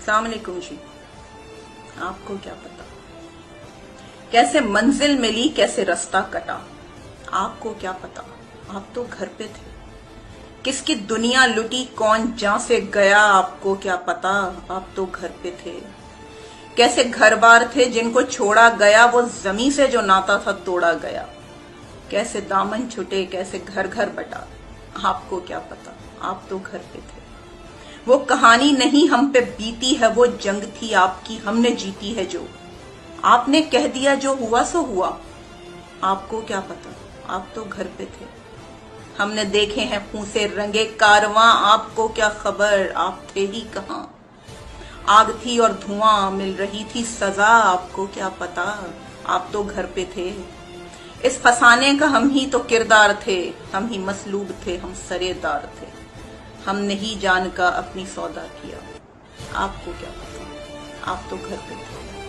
अस्सलाम वालेकुम जी। आपको क्या पता कैसे मंजिल मिली, कैसे रास्ता कटा। आपको क्या पता, आप तो घर पे थे। किसकी दुनिया लुटी, कौन जहां से गया, आपको क्या पता, आप तो घर पे थे। कैसे घर बार थे जिनको छोड़ा गया, वो जमी से जो नाता था तोड़ा गया। कैसे दामन छुटे, कैसे घर घर बटा। आपको क्या पता, आप तो घर पे थे। वो कहानी नहीं हम पे बीती है, वो जंग थी आपकी, हमने जीती है जो। आपने कह दिया जो हुआ सो हुआ। आपको क्या पता, आप तो घर पे थे। हमने देखे हैं खून से रंगे कारवां, आपको क्या खबर, आप थे ही कहां। आग थी और धुआं, मिल रही थी सजा, आपको क्या पता, आप तो घर पे थे। इस फसाने का हम ही तो किरदार थे, हम ही मसलूब थे, हम सरेदार थे। हमने ही जान का अपनी सौदा किया। आपको क्या पता, आप तो घर पे थे।